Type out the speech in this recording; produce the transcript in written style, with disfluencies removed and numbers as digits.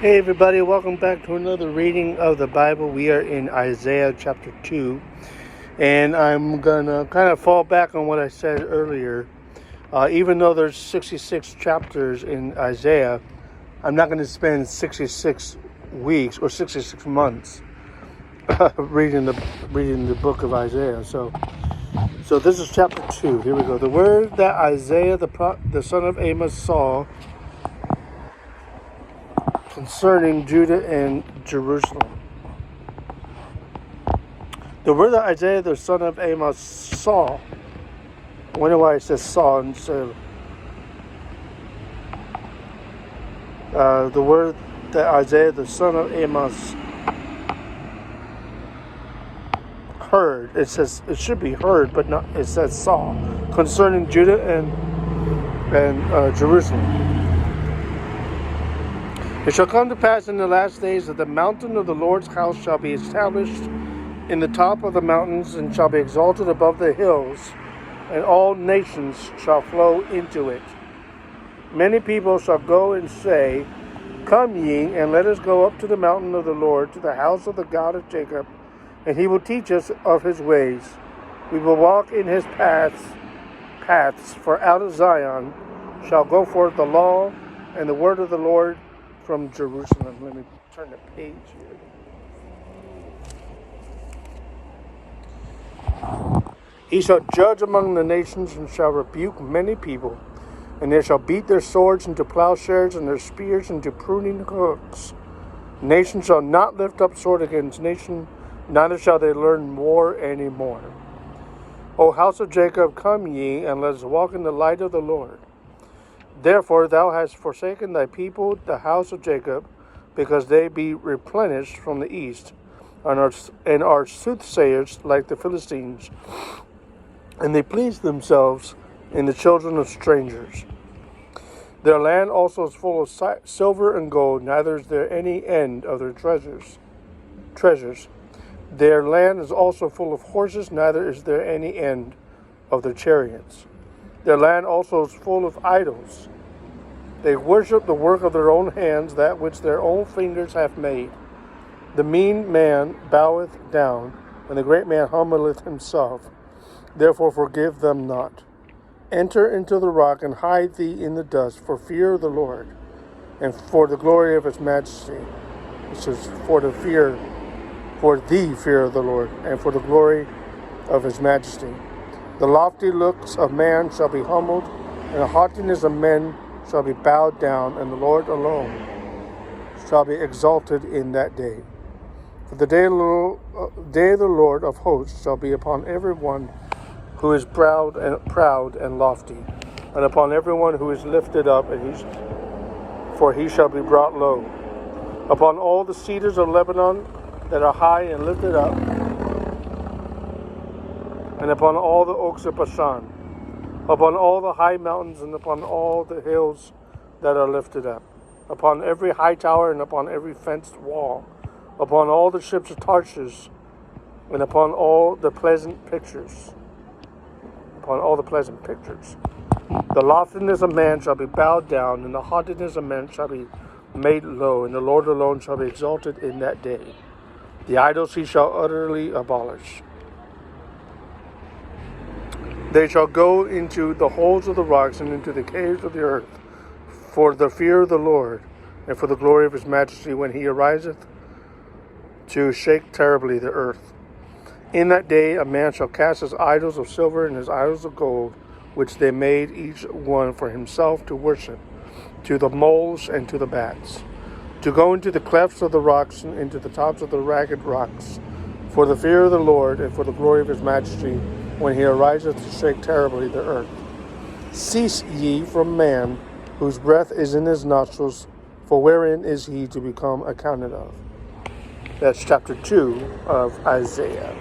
Hey everybody, welcome back to another reading of the Bible. We are in Isaiah chapter 2, and I'm going to kind of fall back on what I said earlier. Even though there's 66 chapters in Isaiah, I'm not going to spend 66 weeks or 66 months reading the book of Isaiah. So this is chapter 2. Here we go. The word that Isaiah the son of Amos saw concerning Judah and Jerusalem. The word that Isaiah the son of Amos saw. I wonder why it says saw instead of the word that Isaiah the son of Amos heard. It says it should be heard, but not. It says saw concerning Judah and Jerusalem. It shall come to pass in the last days that the mountain of the Lord's house shall be established in the top of the mountains and shall be exalted above the hills, and all nations shall flow into it. Many people shall go and say, Come ye, and let us go up to the mountain of the Lord, to the house of the God of Jacob, and he will teach us of his ways. We will walk in his paths, for out of Zion shall go forth the law and the word of the Lord from Jerusalem. Let me turn the page here. He shall judge among the nations and shall rebuke many people, and they shall beat their swords into plowshares and their spears into pruning hooks. Nation shall not lift up sword against nation, neither shall they learn war any more. O house of Jacob, come ye, and let us walk in the light of the Lord. Therefore thou hast forsaken thy people, the house of Jacob, because they be replenished from the east, and are soothsayers like the Philistines, and they please themselves in the children of strangers. Their land also is full of silver and gold, neither is there any end of their treasures. Their land is also full of horses, neither is there any end of their chariots. Their land also is full of idols. They worship the work of their own hands, that which their own fingers have made. The mean man boweth down, and the great man humbleth himself. Therefore forgive them not. Enter into the rock, and hide thee in the dust, for fear of the Lord, and for the glory of his majesty. This is for the fear of the Lord, and for the glory of his majesty. The lofty looks of man shall be humbled, and the haughtiness of men shall be bowed down, and the Lord alone shall be exalted in that day. For the day of the Lord of hosts shall be upon every one who is proud and lofty, and upon every one who is lifted up, for he shall be brought low. Upon all the cedars of Lebanon that are high and lifted up, and upon all the oaks of Bashan, upon all the high mountains, and upon all the hills that are lifted up, upon every high tower, and upon every fenced wall, upon all the ships of Tarshish, and upon all the pleasant pictures. The loftiness of man shall be bowed down, and the haughtiness of men shall be made low, and the Lord alone shall be exalted in that day. The idols he shall utterly abolish. They shall go into the holes of the rocks and into the caves of the earth, for the fear of the Lord, and for the glory of his majesty, when he ariseth to shake terribly the earth. In that day a man shall cast his idols of silver and his idols of gold, which they made each one for himself to worship, to the moles and to the bats, to go into the clefts of the rocks and into the tops of the ragged rocks, for the fear of the Lord and for the glory of his majesty, when he ariseth to shake terribly the earth. Cease ye from man, whose breath is in his nostrils, for wherein is he to become accounted of? That's chapter 2 of Isaiah.